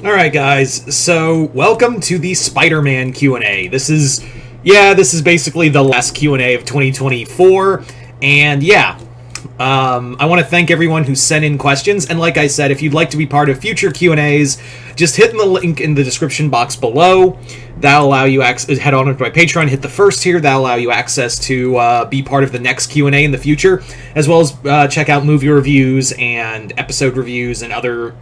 Alright guys, so welcome to the Spider-Man Q&A. This is basically the last Q&A of 2024, and I want to thank everyone who sent in questions, and like I said, if you'd like to be part of future Q&As, just hit the link in the description box below. That'll allow you head on to my Patreon, hit the first tier. That'll allow you access to be part of the next Q&A in the future, as well as check out movie reviews and episode reviews and other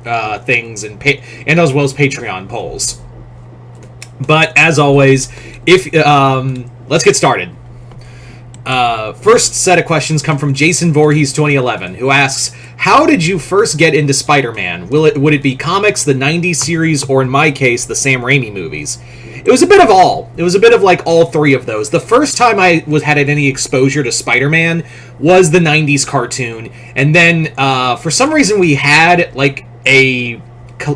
things, and as well as Patreon polls. But as always, let's get started. First set of questions come from Jason Voorhees 2011, who asks, how did you first get into Spider-Man? Would it be comics, the 90s series, or in my case, the Sam Raimi movies? It was a bit of all. It was a bit of like all three of those. The first time I had any exposure to Spider-Man was the 90s cartoon, and then for some reason we had like a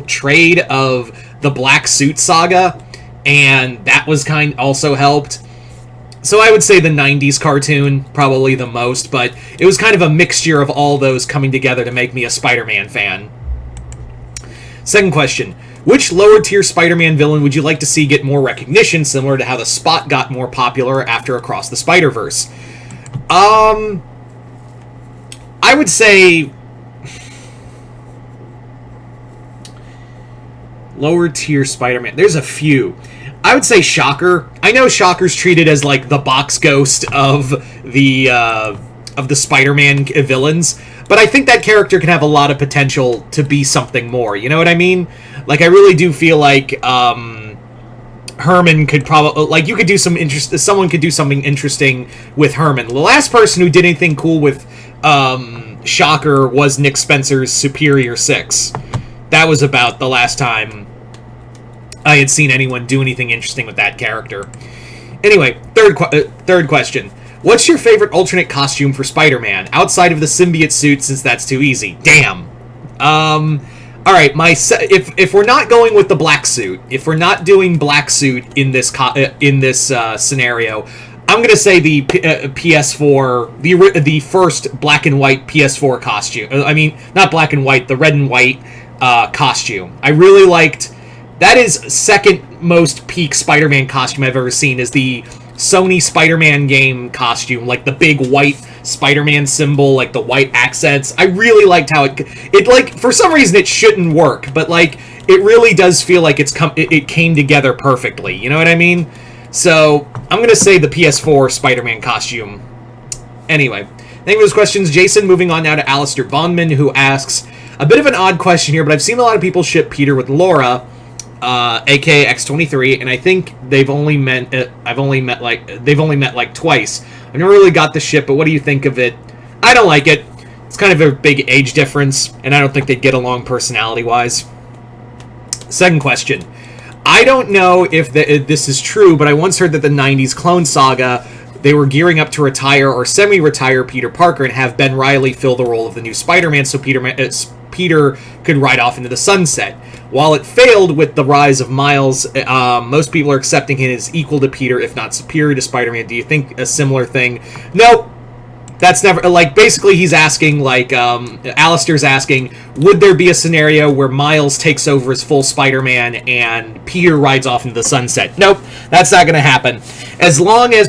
trade of the Black Suit Saga, and that was also helped. So I would say the 90s cartoon, probably the most, but it was kind of a mixture of all those coming together to make me a Spider-Man fan. Second question. Which lower-tier Spider-Man villain would you like to see get more recognition, similar to how the Spot got more popular after Across the Spider-Verse? I would say lower-tier Spider-Man. There's a few. I would say Shocker. I know Shocker's treated as like the box ghost of the Spider-Man villains, but I think that character can have a lot of potential to be something more. You know what I mean? Like, I really do feel like Herman could probably, like, you could do someone could do something interesting with Herman. The last person who did anything cool with Shocker was Nick Spencer's Superior Six. That was about the last time I had seen anyone do anything interesting with that character. Anyway, third question. What's your favorite alternate costume for Spider-Man, outside of the symbiote suit, since that's too easy? Damn. Alright, if we're not going with the black suit, if we're not doing black suit in this scenario, I'm gonna say the PS4, the first black and white PS4 costume. I mean, not black and white, the red and white costume. I really liked. That is second most peak Spider-Man costume I've ever seen, is the Sony Spider-Man game costume, like the big white Spider-Man symbol, like the white accents. I really liked how it like, for some reason it shouldn't work, but like, it really does feel like it came together perfectly, you know what I mean? So, I'm gonna say the PS4 Spider-Man costume. Anyway, thank you for those questions, Jason. Moving on now to Alistair Bondman, who asks, a bit of an odd question here, but I've seen a lot of people ship Peter with Laura, aka X-23, and I think they've only met like twice. I've never really got the ship, but what do you think of it? I don't like it. It's kind of a big age difference, and I don't think they'd get along personality-wise. Second question. I don't know if this is true, but I once heard that the 90s Clone Saga, they were gearing up to retire or semi-retire Peter Parker and have Ben Reilly fill the role of the new Spider-Man, so Peter could ride off into the sunset. While it failed with the rise of Miles, most people are accepting him as equal to Peter, if not superior to Spider-Man. Do you think a similar thing? Nope. That's never, like, basically he's asking, like, Alistair's asking, would there be a scenario where Miles takes over as full Spider-Man and Peter rides off into the sunset? Nope, that's not gonna happen. As long as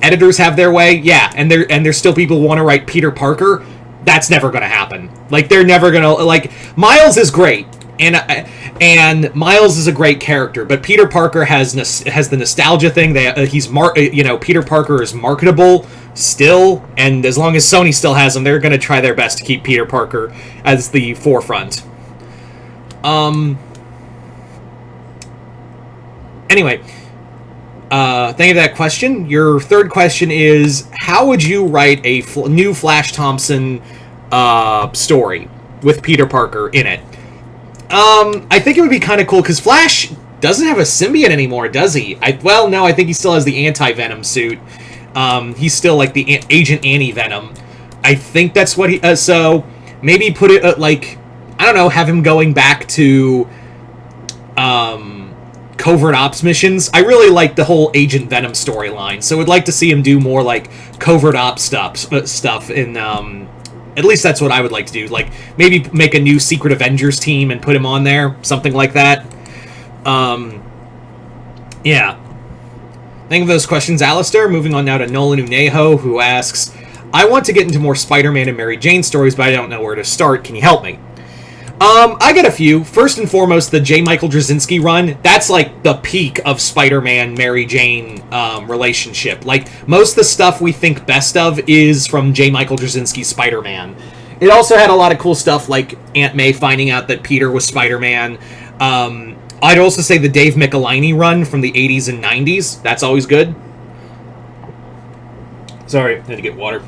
editors have their way, yeah, and there's still people who want to write Peter Parker, that's never gonna happen. Like, they're never gonna, like, Miles is great, and Miles is a great character, but Peter Parker has the nostalgia thing. Peter Parker is marketable still, and as long as Sony still has him, they're going to try their best to keep Peter Parker as the forefront. Anyway, thank you for that question. Your third question is, how would you write a new Flash Thompson story with Peter Parker in it? I think it would be kind of cool, because Flash doesn't have a symbiote anymore, does he? No, I think he still has the anti-venom suit. He's still, like, the Agent Anti-Venom. I think that's what he... so, maybe put it, I don't know, have him going back to, covert ops missions. I really like the whole Agent Venom storyline, so I'd like to see him do more, like, covert ops stuff in At least that's what I would like to do. Like, maybe make a new Secret Avengers team and put him on there. Something like that. Yeah. Thank you for those questions, Alistair. Moving on now to Nolan Unejo, who asks, I want to get into more Spider-Man and Mary Jane stories, but I don't know where to start. Can you help me? I got a few. First and foremost, the J. Michael Straczynski run. That's like the peak of Spider-Man Mary Jane relationship. Like, most of the stuff we think best of is from J. Michael Straczynski's Spider-Man. It also had a lot of cool stuff like Aunt May finding out that Peter was Spider-Man. I'd also say the Dave Michelinie run from the 80s and 90s. That's always good. Sorry, I had to get water.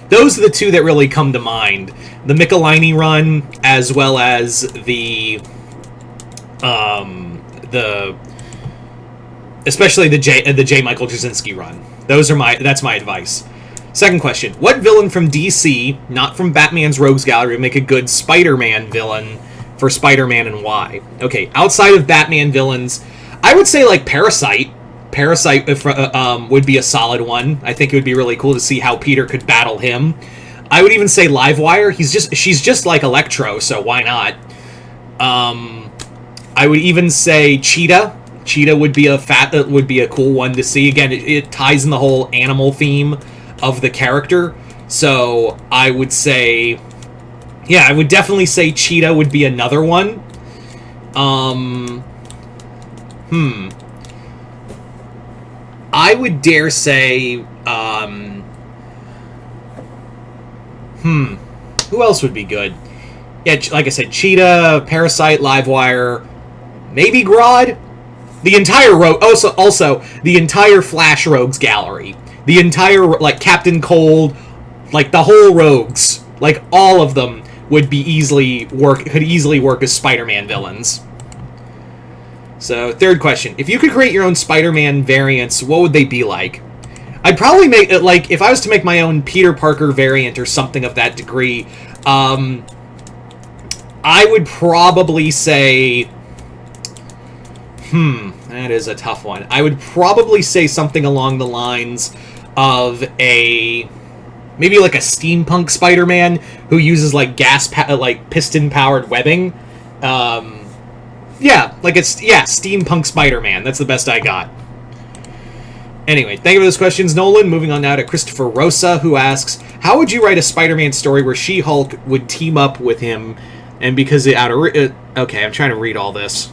Those are the two that really come to mind. The Michelinie run, as well as especially the J. Michael Straczynski run. That's my advice. Second question: what villain from DC, not from Batman's Rogues Gallery, would make a good Spider-Man villain for Spider-Man, and why? Okay, outside of Batman villains, I would say like Parasite. Parasite would be a solid one. I think it would be really cool to see how Peter could battle him. I would even say Livewire. She's just like Electro, so why not? I would even say Cheetah. Cheetah would be a cool one to see. Again, it ties in the whole animal theme of the character. So I would say, yeah, I would definitely say Cheetah would be another one. I would dare say, who else would be good? Yeah, like I said, Cheetah, Parasite, Livewire, maybe Grodd? The entire also the entire Flash Rogues Gallery. The entire, like, Captain Cold, like, the whole Rogues, like, all of them would could easily work as Spider-Man villains. So, third question. If you could create your own Spider-Man variants, what would they be like? I'd probably make it, like, if I was to make my own Peter Parker variant or something of that degree, I would probably say... that is a tough one. I would probably say something along the lines of maybe like a steampunk Spider-Man who uses, like, piston-powered webbing. Yeah, steampunk Spider-Man. That's the best I got. Anyway, thank you for those questions, Nolan. Moving on now to Christopher Rosa, who asks, how would you write a Spider-Man story where She-Hulk would team up with him, and because okay, I'm trying to read all this.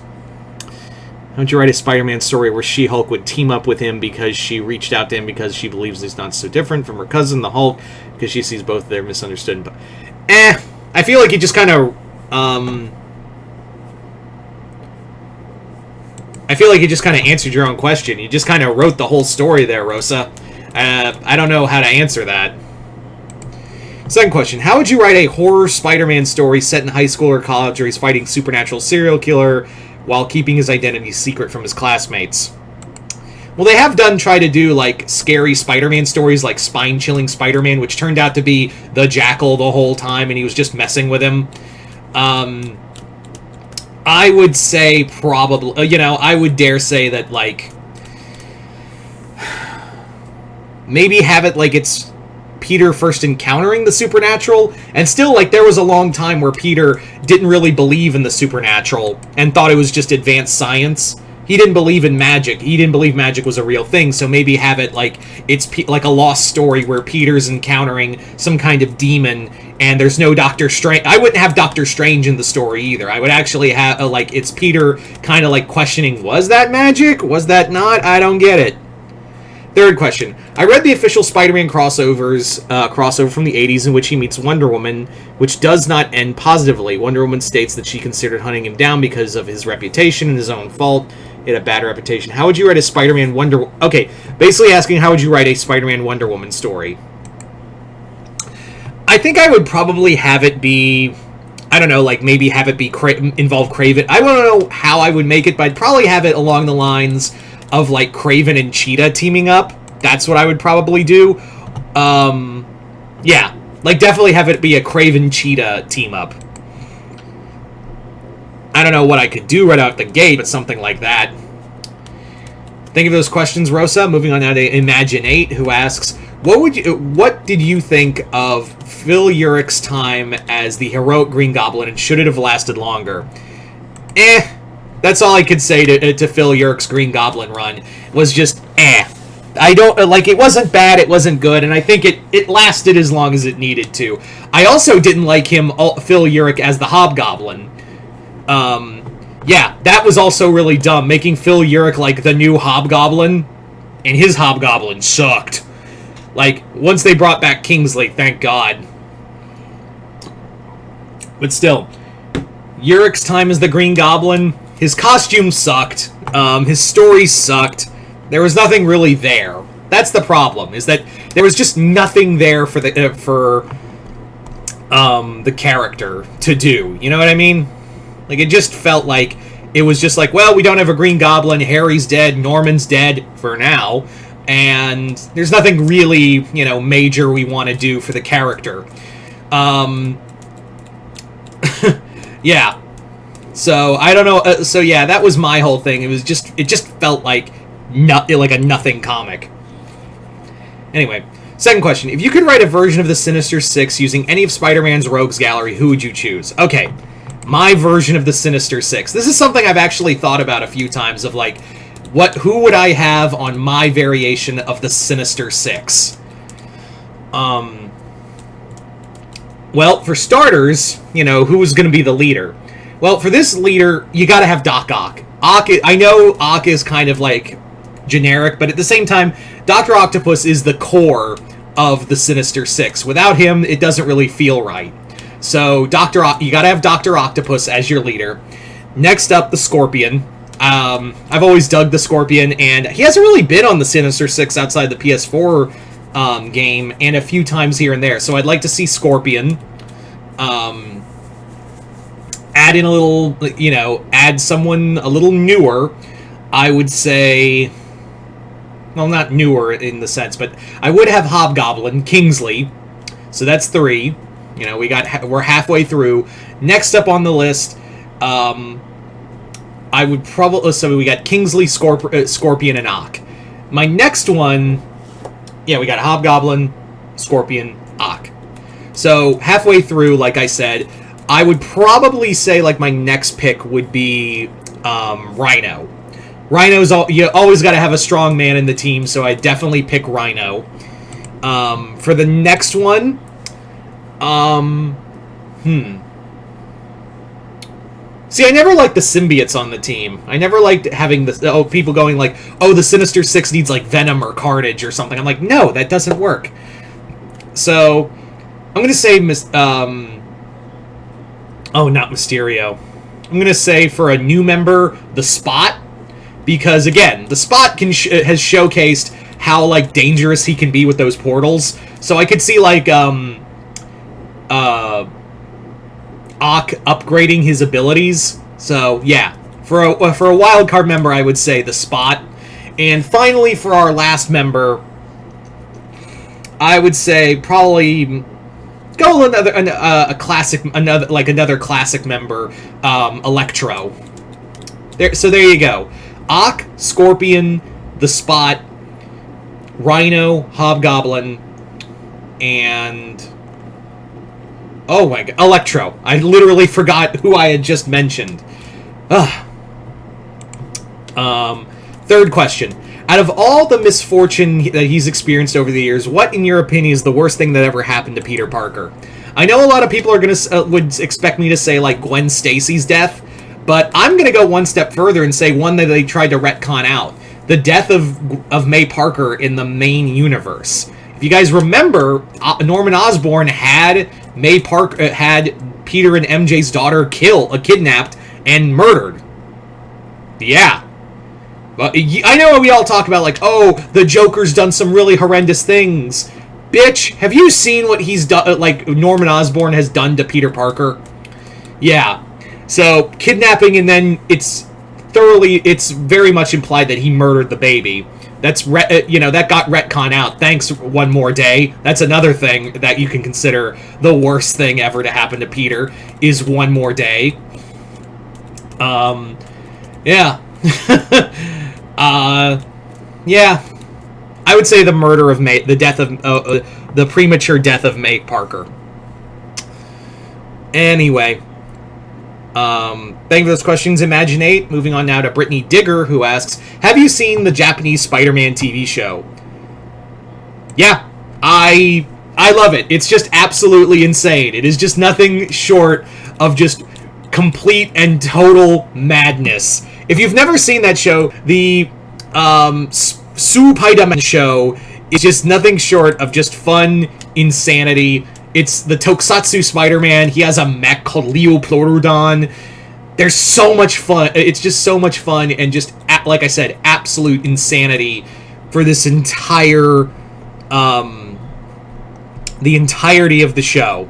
How would you write a Spider-Man story where She-Hulk would team up with him because she reached out to him because she believes he's not so different from her cousin, the Hulk, because she sees both of their misunderstood... I feel like you just kind of... I feel like you just kind of answered your own question. You just kind of wrote the whole story there, Rosa. I don't know how to answer that. Second question. How would you write a horror Spider-Man story set in high school or college where he's fighting supernatural serial killer while keeping his identity secret from his classmates? Well, they have tried to do, like, scary Spider-Man stories, like Spine-Chilling Spider-Man, which turned out to be the Jackal the whole time, and he was just messing with him. I would say probably, I would dare say that, like, maybe have it like it's Peter first encountering the supernatural, and still, like, there was a long time where Peter didn't really believe in the supernatural and thought it was just advanced science. He didn't believe in magic. He didn't believe magic was a real thing, so maybe have it like it's like a lost story where Peter's encountering some kind of demon, and there's no Doctor Strange. I wouldn't have Doctor Strange in the story either. I would actually have, like, it's Peter kind of, like, questioning, was that magic? Was that not? I don't get it. Third question. I read the official Spider-Man crossover from the 80s in which he meets Wonder Woman, which does not end positively. Wonder Woman states that she considered hunting him down because of his reputation and his own fault. He had a bad reputation. How would you write a Spider-Man Okay, basically asking how would you write a Spider-Man Wonder Woman story? I think I would probably have it be... I don't know, like, maybe have it be involve Kraven. I don't know how I would make it, but I'd probably have it along the lines of, like, Kraven and Cheetah teaming up. That's what I would probably do. Yeah. Like, definitely have it be a Kraven-Cheetah team-up. I don't know what I could do right out the gate, but something like that. Thank you for those questions, Rosa. Moving on now to Imagine8, who asks, What did you think of Phil Urich's time as the heroic Green Goblin, and should it have lasted longer? That's all I could say to Phil Urich's Green Goblin run, was just I don't like, it wasn't bad, it wasn't good, and I think it lasted as long as it needed to. I also didn't like Phil Urich as the Hobgoblin. Yeah, that was also really dumb, making Phil Urich like the new Hobgoblin, and his Hobgoblin sucked. Like, once they brought back Kingsley, thank God. But still, Urich's time as the Green Goblin, his costume sucked, his story sucked, there was nothing really there. That's the problem, is that there was just nothing there for the character to do, you know what I mean? Like, it just felt like, it was just like, well, we don't have a Green Goblin, Harry's dead, Norman's dead, for now, and there's nothing really, you know, major we want to do for the character. Yeah. So, I don't know, so yeah, that was my whole thing. It just felt like a nothing comic. Anyway, second question. If you could write a version of the Sinister Six using any of Spider-Man's rogues gallery, who would you choose? Okay, my version of the Sinister Six. This is something I've actually thought about a few times, of like, who would I have on my variation of the Sinister Six? Well, for starters, you know, who was going to be the leader? Well, for this leader, you gotta have Doc Ock. I know Ock is kind of, like, generic, but at the same time, Dr. Octopus is the core of the Sinister Six. Without him, it doesn't really feel right. So, you gotta have Dr. Octopus as your leader. Next up, the Scorpion. I've always dug the Scorpion, and he hasn't really been on the Sinister Six outside the PS4 game, and a few times here and there. So I'd like to see Scorpion. Add in a little, you know, add someone a little newer. I would say, well, not newer in the sense, but I would have Hobgoblin, Kingsley. So that's 3. You know, we're halfway through. Next up on the list, I would probably, so we got Kingsley, Scorpion, and Ock. My next one, yeah, we got Hobgoblin, Scorpion, Ock. So halfway through, like I said, I would probably say, like, my next pick would be Rhino. Rhino's you always got to have a strong man in the team, so I definitely pick Rhino. For the next one, See, I never liked the symbiotes on the team. I never liked having people going like, oh, the Sinister Six needs, like, Venom or Carnage or something. I'm like, no, that doesn't work. So, I'm going to say, oh, not Mysterio. I'm going to say, for a new member, the Spot. Because, again, the Spot has showcased how, like, dangerous he can be with those portals. So I could see, like, Ock upgrading his abilities. So, yeah. For a wildcard member, I would say the Spot. And finally, for our last member, I would say probably go another classic member, Electro. So there you go. Ock, Scorpion, the Spot, Rhino, Hobgoblin, and oh my god, Electro. I literally forgot who I had just mentioned. Third question. Out of all the misfortune that he's experienced over the years, what, in your opinion, is the worst thing that ever happened to Peter Parker? I know a lot of people are would expect me to say, like, Gwen Stacy's death, but I'm going to go one step further and say one that they tried to retcon out. The death of May Parker in the main universe. If you guys remember, Norman Osborn had had Peter and MJ's daughter kidnapped and murdered. Yeah. Well, I know we all talk about, like, oh, the Joker's done some really horrendous things. Bitch, have you seen what he's done, like, Norman Osborn has done to Peter Parker? Yeah. So, kidnapping, and then it's very much implied that he murdered the baby. That's, that got retcon out. Thanks, One More Day. That's another thing that you can consider the worst thing ever to happen to Peter, is One More Day. Yeah. Yeah. I would say the murder of May, the death of the premature death of May Parker. Anyway, thank you for those questions, Imaginate. Moving on now to Brittany Digger, who asks, have you seen the Japanese Spider-Man TV show? Yeah, I love it. It's just absolutely insane. It is just nothing short of just complete and total madness. If you've never seen that show, the Spider-Man show is just nothing short of just fun insanity. It's the Tokusatsu Spider-Man. He has a mech called Leopleurodon. There's so much fun. It's just so much fun and just, like I said, absolute insanity for this entire, the entirety of the show.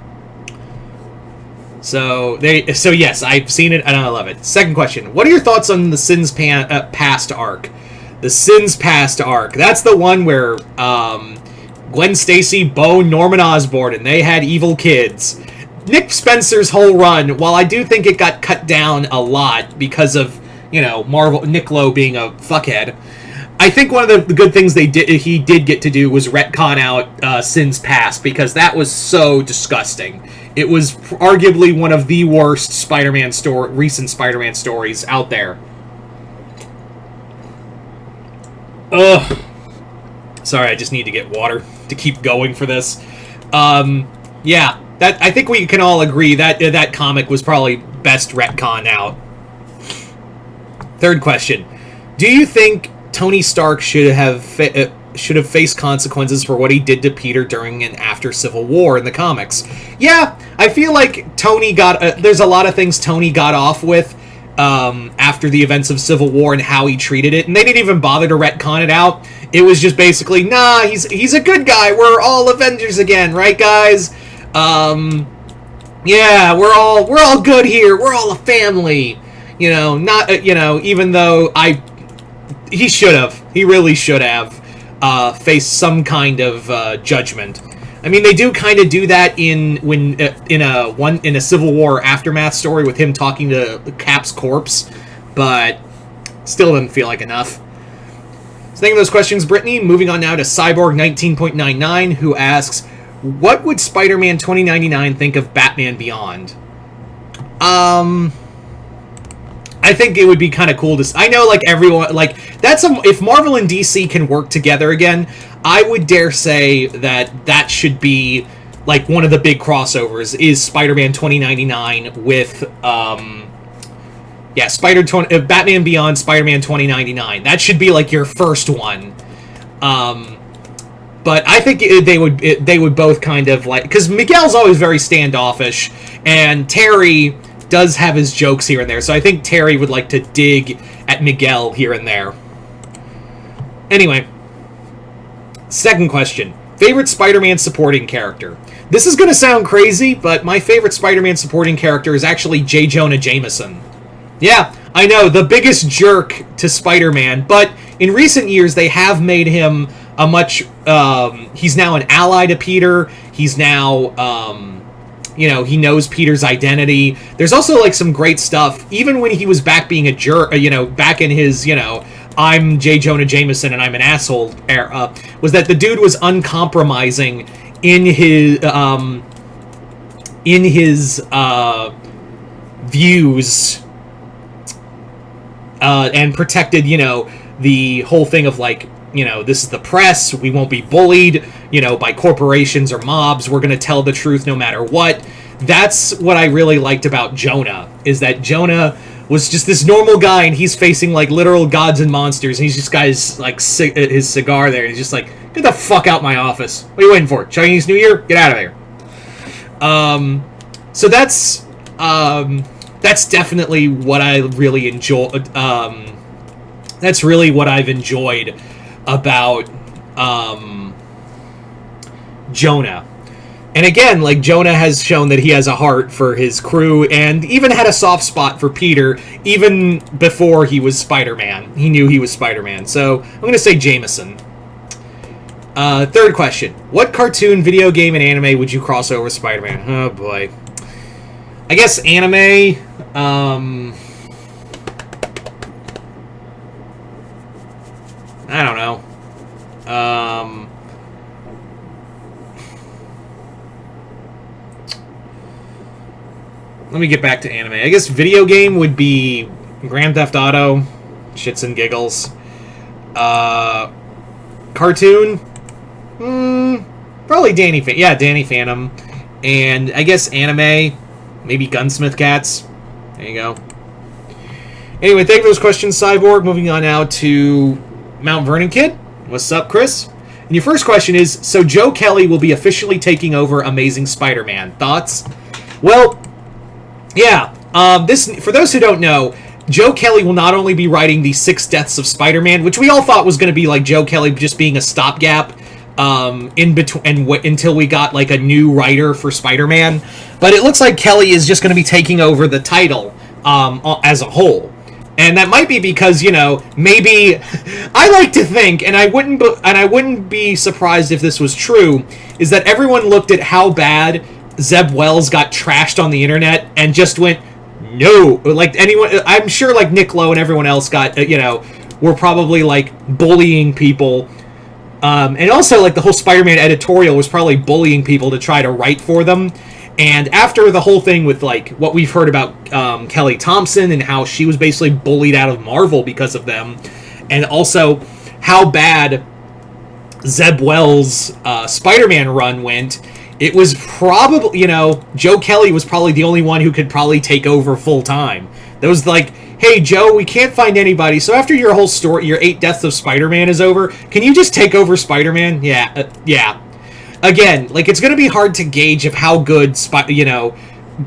So yes, I've seen it and I love it. Second question: what are your thoughts on the Sins Past arc? The Sins Past arc. That's the one where Gwen Stacy boned Norman Osborn and they had evil kids. Nick Spencer's whole run, while I do think it got cut down a lot because of, you know, Nick Lowe being a fuckhead, I think one of the good things he did get to do was retcon out Sins Past, because that was so disgusting. It was arguably one of the worst recent Spider-Man stories out there. Ugh. Sorry, I just need to get water to keep going for this. Yeah, that I think we can all agree that that comic was probably best retcon out. Third question: do you think Tony Stark should have faced consequences for what he did to Peter during and after Civil War in the comics? Yeah, I feel like Tony got... there's a lot of things Tony got off with after the events of Civil War and how he treated it, and they didn't even bother to retcon it out. It was just basically, nah, he's a good guy. We're all Avengers again, right, guys? Yeah, we're all good here. We're all a family. You know, not even though he really should have faced some kind of judgment. I mean, they do kind of do that in a Civil War aftermath story with him talking to Cap's corpse, but still doesn't feel like enough. So thank you for those questions, Brittany. Moving on now to Cyborg 19.99, who asks, what would Spider-Man 2099 think of Batman Beyond? I think it would be kind of cool to... I know, like, everyone... Like, if Marvel and DC can work together again, I would dare say that should be, like, one of the big crossovers, is Spider-Man 2099 with, Batman Beyond Spider-Man 2099. That should be, like, your first one. But I think they would both kind of, like... Because Miguel's always very standoffish, and Terry does have his jokes here and there, so I think Terry would like to dig at Miguel here and there. Anyway, second question. Favorite Spider-Man supporting character? This is going to sound crazy, but my favorite Spider-Man supporting character is actually J. Jonah Jameson. Yeah, I know, the biggest jerk to Spider-Man, but in recent years they have made him a much... he's now an ally to Peter. He's now... he knows Peter's identity. There's also, like, some great stuff, even when he was back being a jerk, back in his, I'm J. Jonah Jameson and I'm an asshole era, was that the dude was uncompromising in his views, and protected, the whole thing of, like, this is the press, we won't be bullied, by corporations or mobs, we're going to tell the truth no matter what. That's what I really liked about Jonah, is that Jonah was just this normal guy, and he's facing, like, literal gods and monsters, and he's just got his, like, his cigar there, and he's just like, get the fuck out my office. What are you waiting for? Chinese New Year? Get out of here. So that's definitely what I really enjoy, that's really what I've enjoyed about Jonah. And again, like, Jonah has shown that he has a heart for his crew and even had a soft spot for Peter even before he was Spider-Man. He knew he was Spider-Man. So I'm going to say Jameson. Third question. What cartoon, video game, and anime would you cross over with Spider-Man? Oh, boy. I guess anime... I don't know. let me get back to anime. I guess video game would be Grand Theft Auto, shits and giggles. Cartoon, probably Danny Phantom. And I guess anime, maybe Gunsmith Cats. There you go. Anyway, thank you for those questions, Cyborg. Moving on now to Mount Vernon Kid. What's up, Chris? And your first question is, so Joe Kelly will be officially taking over Amazing Spider-Man. Thoughts? Well, yeah. For those who don't know, Joe Kelly will not only be writing the 6 Deaths of Spider-Man, which we all thought was going to be like Joe Kelly just being a stopgap in between until we got like a new writer for Spider-Man, but it looks like Kelly is just going to be taking over the title as a whole. And that might be because, you know, maybe I like to think, and I wouldn't be surprised if this was true, is that everyone looked at how bad Zeb Wells got trashed on the internet and just went, no, like anyone, I'm sure like Nick Lowe and everyone else got, were probably like bullying people. And also like the whole Spider-Man editorial was probably bullying people to try to write for them. And after the whole thing with, like, what we've heard about Kelly Thompson and how she was basically bullied out of Marvel because of them, and also how bad Zeb Wells' Spider-Man run went, it was probably, Joe Kelly was probably the only one who could probably take over full-time. That was like, hey, Joe, we can't find anybody, so after your whole story, your 8 Deaths of Spider-Man is over, can you just take over Spider-Man? Yeah. Again, like, it's going to be hard to gauge of how good,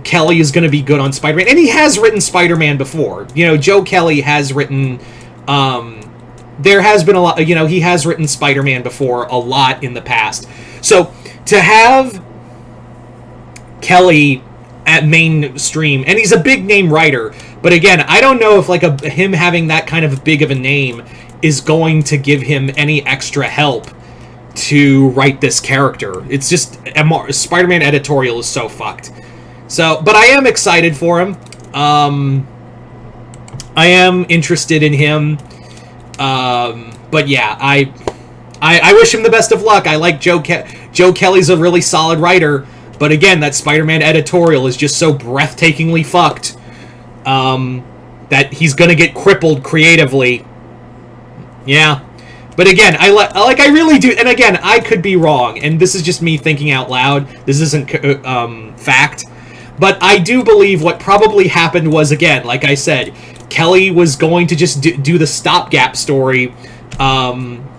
Kelly is going to be good on Spider-Man. And he has written Spider-Man before. Joe Kelly has written, there has been a lot, he has written Spider-Man before a lot in the past. So, to have Kelly at mainstream, and he's a big-name writer, but again, I don't know if, like, him having that kind of big of a name is going to give him any extra help to write this character. It's just Spider-Man editorial is so fucked. So, but I am excited for him. I am interested in him. But yeah, I wish him the best of luck. I like Joe Kelly's a really solid writer, but again, that Spider-Man editorial is just so breathtakingly fucked that he's gonna get crippled creatively. Yeah. But again, I really do, and again, I could be wrong, and this is just me thinking out loud. This isn't fact, but I do believe what probably happened was, again, like I said, Kelly was going to just do the stopgap story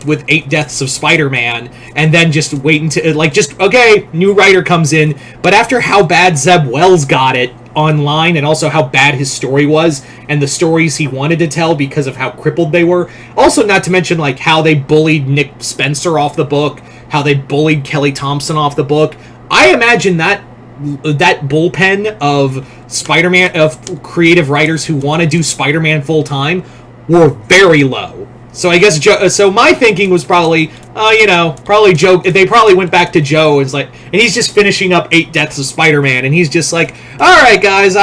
with 8 Deaths of Spider-Man, and then just wait until, okay, new writer comes in, but after how bad Zeb Wells got it online, and also how bad his story was, and the stories he wanted to tell because of how crippled they were. Also, not to mention, like, how they bullied Nick Spencer off the book, how they bullied Kelly Thompson off the book. I imagine that bullpen of Spider-Man, of creative writers who want to do Spider-Man full-time, were very low. So I guess so my thinking was probably, probably Joe. They probably went back to Joe and he's just finishing up 8 Deaths of Spider-Man, and he's just like, all right, guys,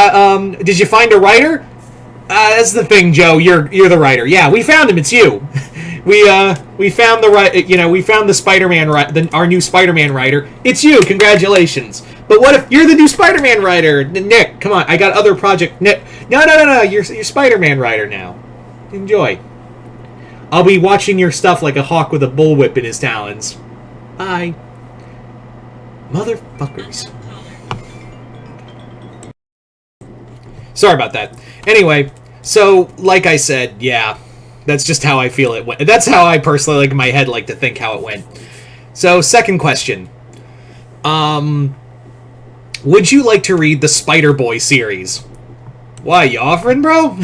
did you find a writer? That's the thing, Joe. You're the writer. Yeah, we found him. It's you. we found we found the Spider-Man our new Spider-Man writer. It's you. Congratulations. But what if you're the new Spider-Man writer, Nick? Come on, I got other project. Nick, no. You're Spider-Man writer now. Enjoy. I'll be watching your stuff like a hawk with a bullwhip in his talons. Bye. Motherfuckers. Sorry about that. Anyway, so, like I said, yeah, that's just how I feel it went. That's how I personally, in my head, like to think how it went. So, second question. Would you like to read the Spider-Boy series? Why, you offering, bro?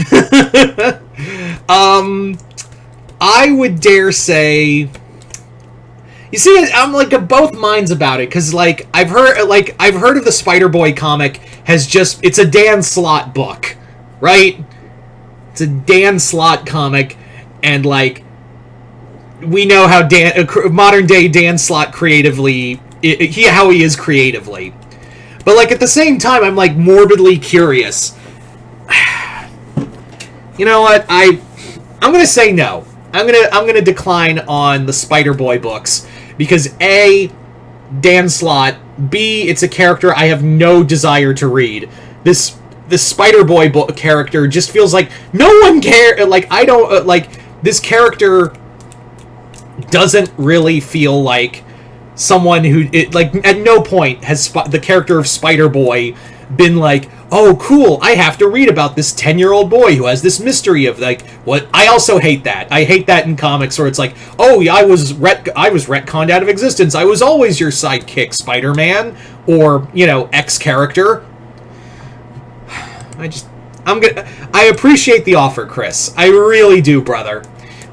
I would dare say, you see, I'm like of both minds about it, because like I've heard of the Spider-Boy comic it's a Dan Slott book, right? It's a Dan Slott comic, and like we know how modern day Dan Slott creatively, how he is creatively, but like at the same time I'm like morbidly curious. You know what? I'm gonna say no. I'm gonna decline on the Spider-Boy books because A, Dan Slott, B, it's a character I have no desire to read. This the Spider-Boy character just feels like no one care. Like, I don't this character doesn't really feel like someone who at no point has the character of Spider-Boy been like, oh cool, I have to read about this 10-year-old boy who has this mystery of like what. I also hate that. I hate that in comics where it's like, oh yeah, I was retconned out of existence. I was always your sidekick, Spider-Man, or X character. I appreciate the offer, Chris. I really do, brother.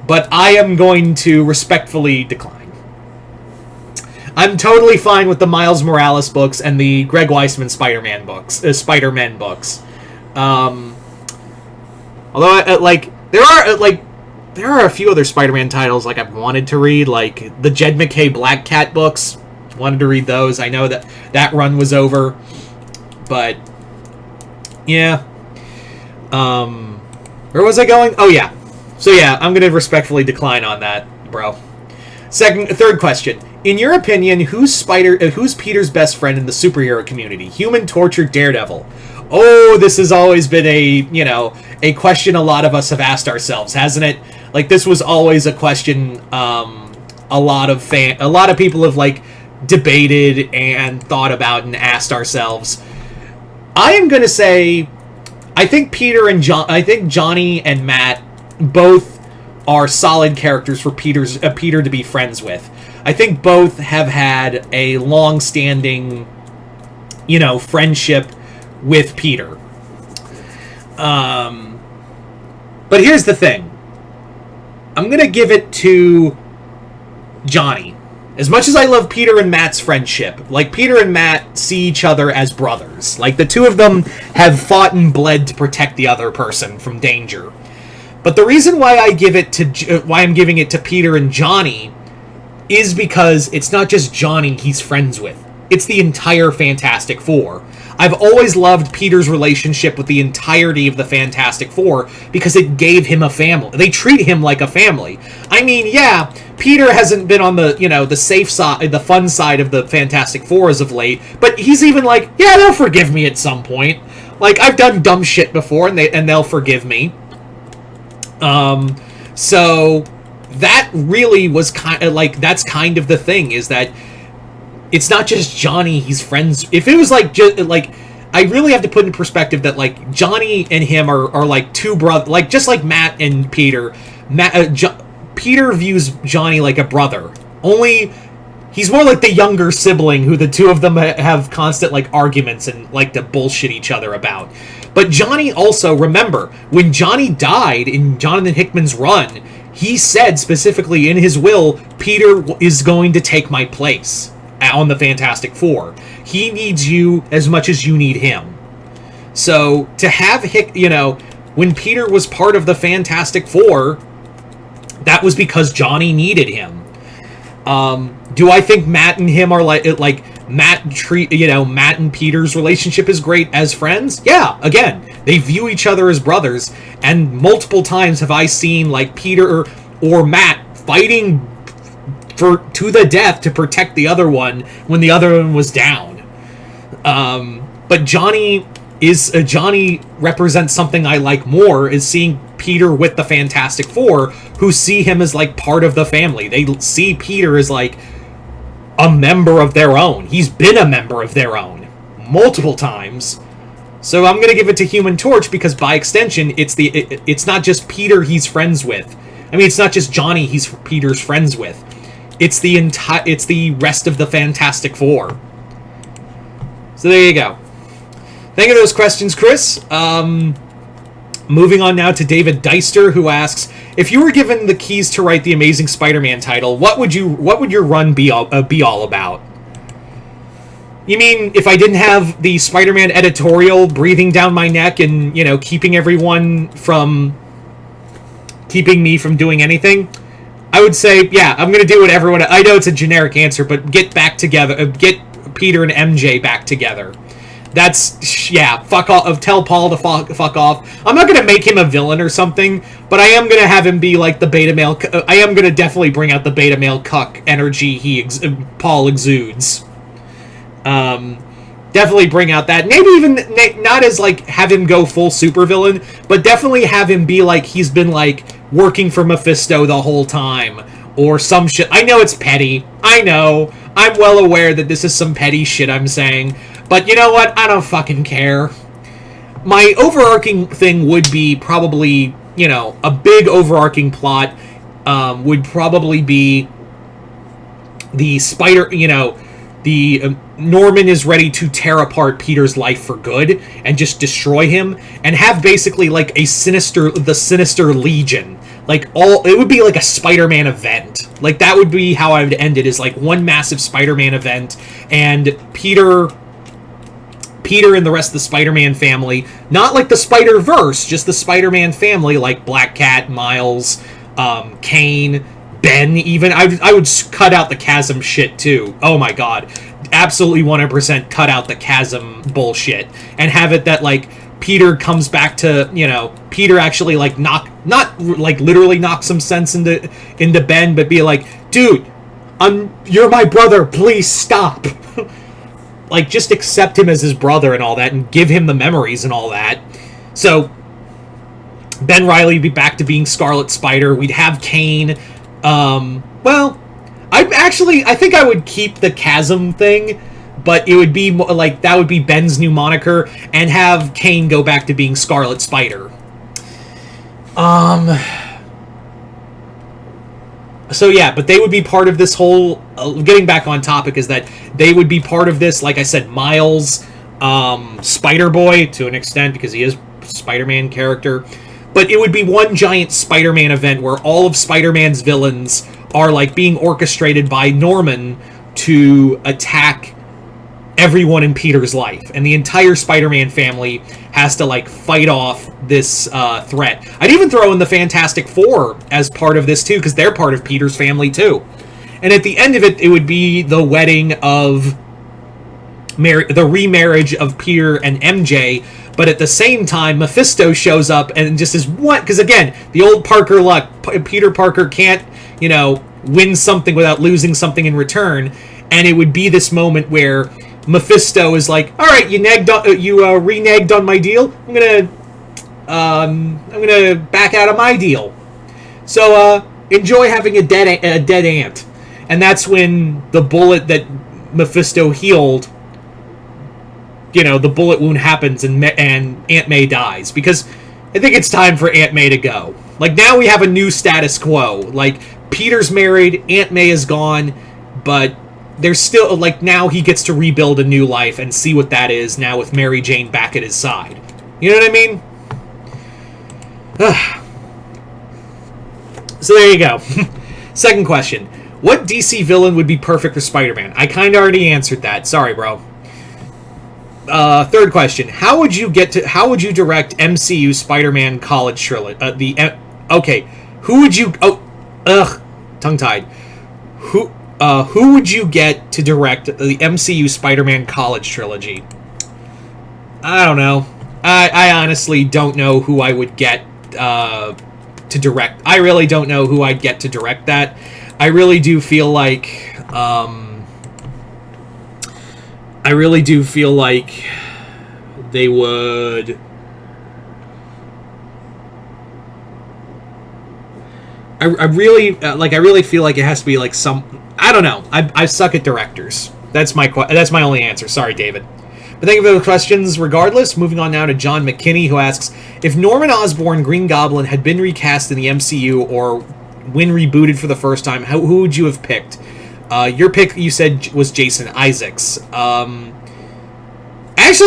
But I am going to respectfully decline. I'm totally fine with the Miles Morales books and the Greg Weisman Spider-Man books, Spider-Man books. Although, there are a few other Spider-Man titles I've wanted to read, like the Jed MacKay Black Cat books. Wanted to read those. I know that run was over, but yeah. Where was I going? Oh yeah. So yeah, I'm gonna respectfully decline on that, bro. Third question. In your opinion, who's Peter's best friend in the superhero community? Human Torch or Daredevil? Oh, this has always been a question a lot of us have asked ourselves, hasn't it? Like, this was always a question a lot of people have debated and thought about and asked ourselves. I am gonna say, I think Johnny and Matt both are solid characters for Peter to be friends with. I think both have had a long-standing, friendship with Peter. But here's the thing. I'm going to give it to Johnny. As much as I love Peter and Matt's friendship, Peter and Matt see each other as brothers. The two of them have fought and bled to protect the other person from danger. But the reason why I'm giving it to Peter and Johnny is because it's not just Johnny he's friends with. It's the entire Fantastic Four. I've always loved Peter's relationship with the entirety of the Fantastic Four because it gave him a family. They treat him like a family. I mean, yeah, Peter hasn't been on the, the safe side, the fun side of the Fantastic Four as of late, but he's even yeah, they'll forgive me at some point. I've done dumb shit before and they'll forgive me. So that really was that's kind of the thing, is that it's not just Johnny he's friends. If it was I really have to put in perspective that Johnny and him are two brothers, just like Matt and Peter. Peter views Johnny like a brother. Only he's more like the younger sibling who the two of them have constant arguments and to bullshit each other about. But Johnny also, remember, when Johnny died in Jonathan Hickman's run, he said specifically in his will, Peter is going to take my place on the Fantastic Four. He needs you as much as you need him. So to have when Peter was part of the Fantastic Four, that was because Johnny needed him. Do I think Matt and him are Matt and Peter's relationship is great as friends? Yeah, again, they view each other as brothers, and multiple times have I seen Peter or Matt fighting to the death to protect the other one when the other one was down. But Johnny represents something I like more, is seeing Peter with the Fantastic Four, who see him as part of the family. They see Peter as a member of their own. He's been a member of their own multiple times. So I'm going to give it to Human Torch because by extension, it's not just Peter he's friends with. I mean, it's not just Johnny he's Peter's friends with. It's the rest of the Fantastic Four. So there you go. Thank you for those questions, Chris. Moving on now to David Deister, who asks, if you were given the keys to write the Amazing Spider-Man title, what would your run be all about? You mean if I didn't have the Spider-Man editorial breathing down my neck and, keeping me from doing anything? I would say, yeah, I'm going to do what everyone... I know it's a generic answer, but get back together. Get Peter and MJ back together. That's, yeah, fuck off. Tell Paul to fuck off. I'm not going to make him a villain or something, but I am going to have him be the beta male... I am going to definitely bring out the beta male cuck energy Paul exudes. Definitely bring out that. Maybe even not as like have him go full supervillain, but definitely have him be like he's been like working for Mephisto the whole time or some shit. I know it's petty. I know. I'm well aware that this is some petty shit I'm saying. But you know what? I don't fucking care. My overarching thing would be probably, you know, a big overarching plot would probably be the spider, you know, the Norman is ready to tear apart Peter's life for good and just destroy him and have basically like the Sinister Legion. Like it would be like a Spider-Man event. Like that would be how I would end it, is like one massive Spider-Man event, and Peter and the rest of the Spider-Man family, not like the Spider-Verse, just the Spider-Man family, like Black Cat, Miles, Kane, Ben, even. I would cut out the Chasm shit, too. Oh my god. Absolutely 100% cut out the Chasm bullshit. And have it that, like, Peter comes back to, you know, Peter actually, like, not, like, literally knock some sense into Ben, but be like, dude, you're my brother, please stop. Like, just accept him as his brother and all that, and give him the memories and all that. So, Ben Reilly would be back to being Scarlet Spider. We'd have Kane. Well, I think I would keep the Chasm thing, but it would be like, that would be Ben's new moniker, and have Kane go back to being Scarlet Spider. So yeah, but they would be part of this whole, getting back on topic, is that they would be part of this, like I said, Miles, Spider-Boy, to an extent, because he is a Spider-Man character. But it would be one giant Spider-Man event where all of Spider-Man's villains are like being orchestrated by Norman to attack everyone in Peter's life. And the entire Spider-Man family has to like fight off this threat. I'd even throw in the Fantastic Four as part of this too, because they're part of Peter's family too. And at the end of it, it would be the wedding of the remarriage of Peter and MJ. But at the same time, Mephisto shows up and just is what? Because again, the old Parker luck. Peter Parker can't, you know, win something without losing something in return. And it would be this moment where Mephisto is like, "All right, you reneged on my deal. I'm gonna back out of my deal. So enjoy having a dead aunt." And that's when the bullet that Mephisto healed, you know, the bullet wound happens and Aunt May dies. Because I think it's time for Aunt May to go. Like, now we have a new status quo. Like, Peter's married, Aunt May is gone, but there's still, like, now he gets to rebuild a new life and see what that is now with Mary Jane back at his side. You know what I mean? So there you go. Second question. What DC villain would be perfect for Spider-Man? I kind of already answered that. Sorry, bro. Third question: How would you direct MCU Spider-Man college trilogy? Okay, who would you? Tongue-tied. Who would you get to direct the MCU Spider-Man college trilogy? I don't know. I honestly don't know who I would get to direct. I really don't know who I'd get to direct that. I really do feel like. They would. I really feel like it has to be like some. I don't know. I suck at directors. That's my only answer. Sorry, David. But thank you for the questions. Regardless, moving on now to John McKinney, who asks, if Norman Osborn Green Goblin had been recast in the MCU or when rebooted for the first time, who would you have picked? Your pick, you said, was Jason Isaacs. Actually,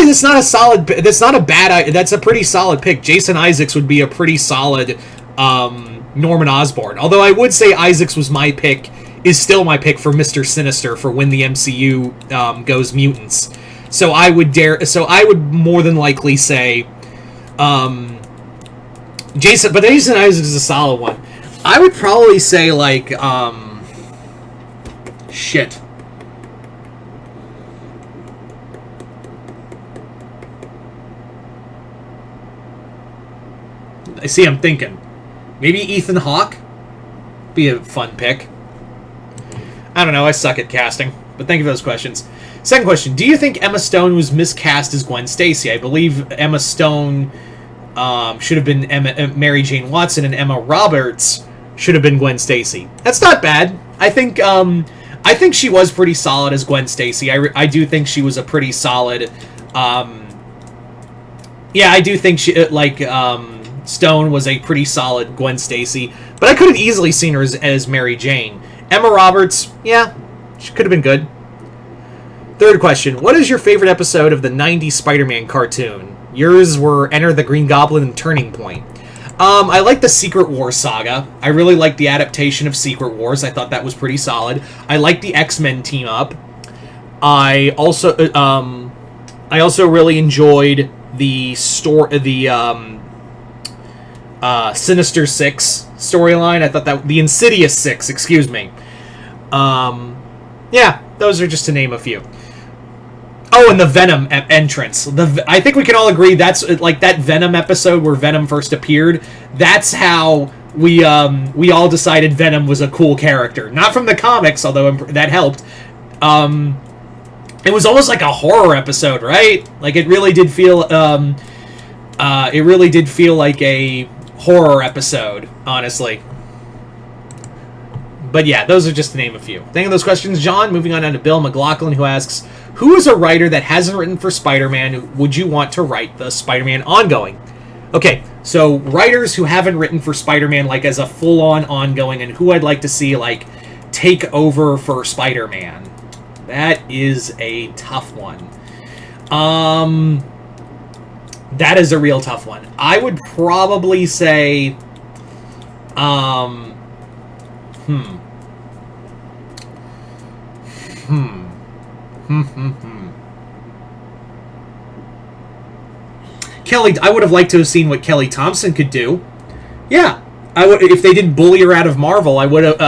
that's not a solid. That's not a bad. That's a pretty solid pick. Jason Isaacs would be a pretty solid Norman Osborn. Although I would say Isaacs was my pick. Is still my pick for Mr. Sinister for when the MCU goes mutants. So I would more than likely say Jason. But Jason Isaacs is a solid one. I would probably say like shit. I see. I'm thinking maybe Ethan Hawke be a fun pick. I don't know. I suck at casting, but thank you for those questions. Second question: do you think Emma Stone was miscast as Gwen Stacy? I believe Emma Stone should have been Mary Jane Watson, and Emma Roberts should have been Gwen Stacy. That's not bad. I think she was pretty solid as Gwen Stacy. I do think she was a pretty solid. Yeah, I do think she Stone was a pretty solid Gwen Stacy, but I could have easily seen her as Mary Jane. Emma Roberts, yeah, she could have been good. Third question: what is your favorite episode of the '90s Spider-Man cartoon? Yours were Enter the Green Goblin and Turning Point. I like the Secret Wars saga. I really liked the adaptation of Secret Wars. I thought that was pretty solid. I liked the X-Men team up. I also really enjoyed the Sinister Six storyline. I thought that the Insidious Six, excuse me. Yeah, those are just to name a few. Oh, and the Venom entrance. I think we can all agree that's like that Venom episode where Venom first appeared. That's how we all decided Venom was a cool character. Not from the comics, although that helped. It was almost like a horror episode, right? Like it really did feel like a horror episode, honestly. But yeah, those are just to name a few. Thank you for those questions, John. Moving on down to Bill McLaughlin, who asks, who is a writer that hasn't written for Spider-Man would you want to write the Spider-Man ongoing? Okay, so writers who haven't written for Spider-Man like as a full-on ongoing, and who I'd like to see like take over for Spider-Man. That is a tough one. That is a real tough one. I would probably say Kelly, I would have liked to have seen what Kelly Thompson could do. Yeah, I would if they didn't bully her out of Marvel. I would have.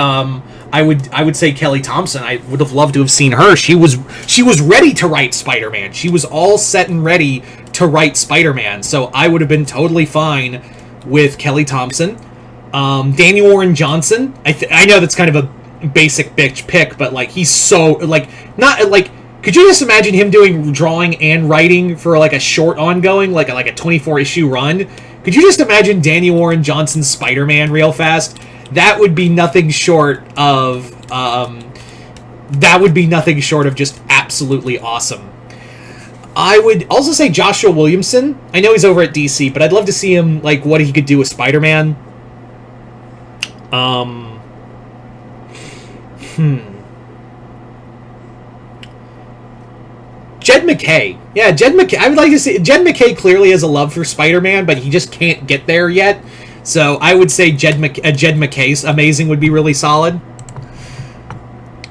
I would say Kelly Thompson. I would have loved to have seen her. She was ready to write Spider-Man. She was all set and ready to write Spider-Man. So I would have been totally fine with Kelly Thompson. Daniel Warren Johnson. I know that's kind of a basic bitch pick, but like he's so like not like. Could you just imagine him doing drawing and writing for like a short ongoing, like a 24-issue run? Could you just imagine Daniel Warren Johnson's Spider-Man real fast? That would be nothing short of just absolutely awesome. I would also say Joshua Williamson. I know he's over at DC, but I'd love to see him like what he could do with Spider-Man. Jed MacKay. Yeah, Jed MacKay. I would like to see... Jed MacKay clearly has a love for Spider-Man, but he just can't get there yet. So I would say Jed MacKay's Amazing would be really solid.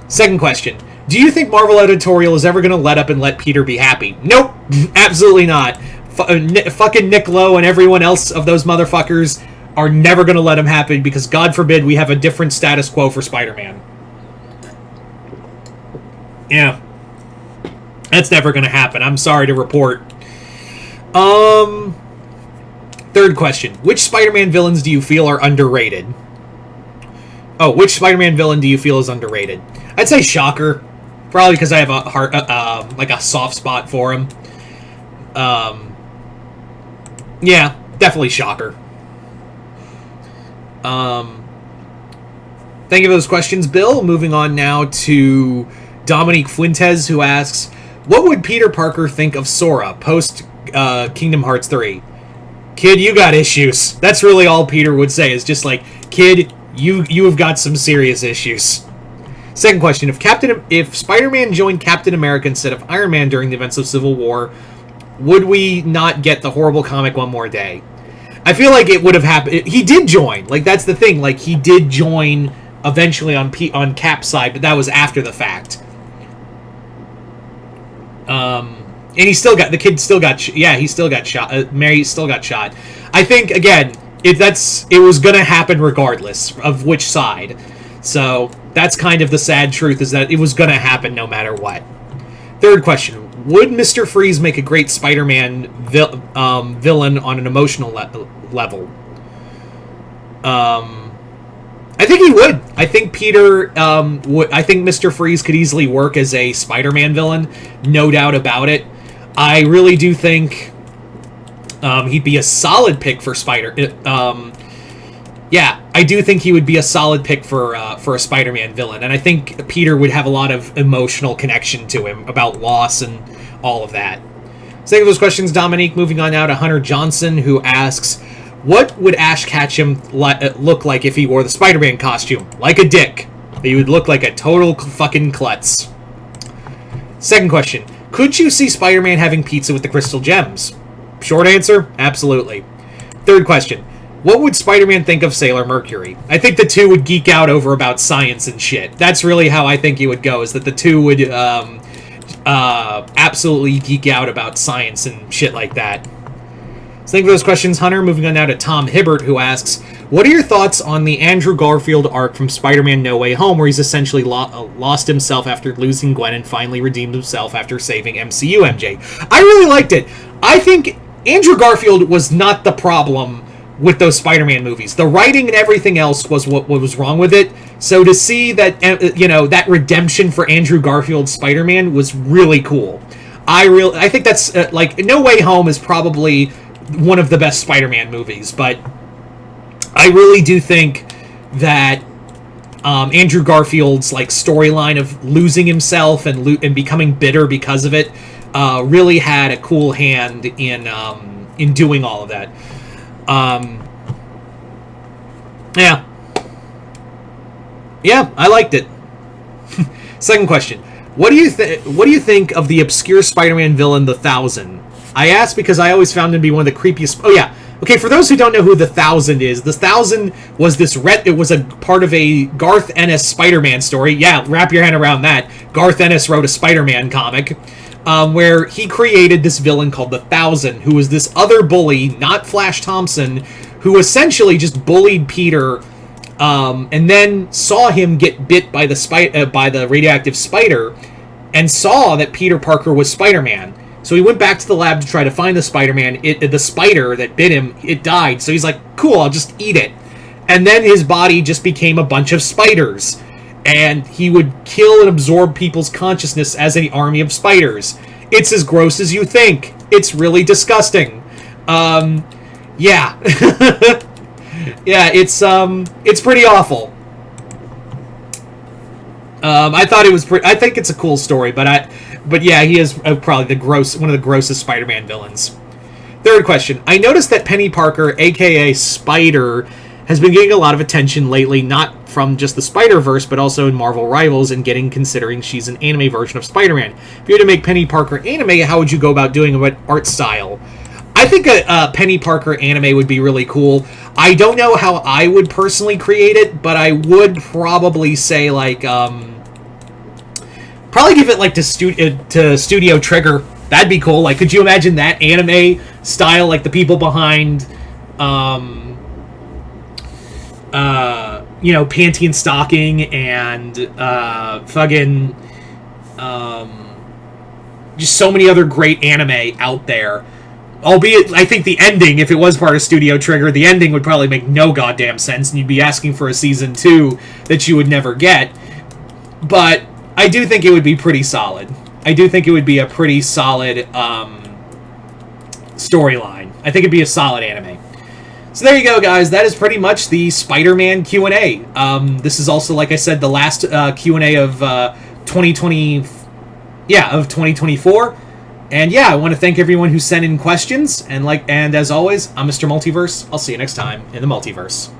Second question. Do you think Marvel Editorial is ever going to let up and let Peter be happy? Nope. Absolutely not. Fucking Nick Lowe and everyone else of those motherfuckers are never going to let him happen because, God forbid, we have a different status quo for Spider-Man. Yeah. That's never going to happen. I'm sorry to report. Third question. Which Spider-Man villains do you feel are underrated? Oh, which Spider-Man villain do you feel is underrated? I'd say Shocker. Probably because I have a heart, like a soft spot for him. Yeah, definitely Shocker. Thank you for those questions, Bill. Moving on now to Dominique Fuentes, who asks, what would Peter Parker think of Sora post Kingdom Hearts 3? Kid, you got issues. That's really all Peter would say, is just like, kid, you have got some serious issues. Second question, if Spider-Man joined Captain America instead of Iron Man during the events of Civil War, would we not get the horrible comic one more day? I feel like it would have happened. He did join. Like, that's the thing. Like, he did join eventually on Cap's side, but that was after the fact. And he still got, the kid still got, he still got shot. Mary still got shot. I think, again, it was going to happen regardless of which side. So, that's kind of the sad truth, is that it was going to happen no matter what. Third question. Would Mr. Freeze make a great Spider-Man villain on an emotional level? I think he would. I think Peter would. I think Mr. Freeze could easily work as a Spider-Man villain, no doubt about it. I really do think he'd be a solid pick for yeah, I do think he would be a solid pick for a Spider-Man villain, and I think Peter would have a lot of emotional connection to him about loss and all of that. So think of those questions, Dominique. Moving on now to Hunter Johnson, who asks, what would Ash Ketchum look like if he wore the Spider-Man costume? Like a dick. He would look like a total fucking klutz. Second question, could you see Spider-Man having pizza with the crystal gems? Short answer, absolutely. Third question, what would Spider-Man think of Sailor Mercury? I think the two would geek out over about science and shit. That's really how I think it would go, is that the two would absolutely geek out about science and shit like that. So thank you for those questions, Hunter. Moving on now to Tom Hibbert, who asks, what are your thoughts on the Andrew Garfield arc from Spider-Man No Way Home, where he's essentially lost himself after losing Gwen and finally redeemed himself after saving MCU MJ? I really liked it. I think Andrew Garfield was not the problem with those Spider-Man movies. The writing and everything else was what was wrong with it. So to see that, that redemption for Andrew Garfield's Spider-Man was really cool. I think that's, No Way Home is probably one of the best Spider-Man movies, but I really do think that Andrew Garfield's storyline of losing himself and becoming bitter because of it really had a cool hand in doing all of that. Yeah, I liked it. Second question, what do you think of the obscure Spider-Man villain, the Thousand? I asked because I always found him to be one of the creepiest. Oh yeah, okay. For those who don't know who the Thousand is, the Thousand was it was a part of a Garth Ennis Spider-Man story. Yeah, wrap your head around that. Garth Ennis wrote a Spider-Man comic where he created this villain called the Thousand, who was this other bully, not Flash Thompson, who essentially just bullied Peter, and then saw him get bit by the radioactive spider, and saw that Peter Parker was Spider-Man. So he went back to the lab to try to find the Spider-Man. The spider that bit him, it died. So he's like, cool, I'll just eat it. And then his body just became a bunch of spiders. And he would kill and absorb people's consciousness as an army of spiders. It's as gross as you think. It's really disgusting. Yeah. Yeah, it's pretty awful. I thought it was I think it's a cool story, but yeah, he is probably one of the grossest Spider-Man villains. Third question. I noticed that Penny Parker, a.k.a. Spider, has been getting a lot of attention lately, not from just the Spider-Verse, but also in Marvel Rivals, and considering she's an anime version of Spider-Man. If you were to make Penny Parker anime, how would you go about doing it? What art style? I think a Penny Parker anime would be really cool. I don't know how I would personally create it, but I would probably say, probably give it to Studio Trigger. That'd be cool. Could you imagine that anime style, the people behind Panty and Stocking and just so many other great anime out there. Albeit, I think the ending, if it was part of Studio Trigger, the ending would probably make no goddamn sense, and you'd be asking for a season 2 that you would never get. But I do think it would be pretty solid. I do think it would be a pretty solid storyline. I think it'd be a solid anime. So there you go, guys. That is pretty much the Spider-Man Q&A. This is also, like I said, the last Q&A of 2020. Yeah, of 2024. And yeah, I want to thank everyone who sent in questions. And as always, I'm Mr. Multiverse. I'll see you next time in the Multiverse.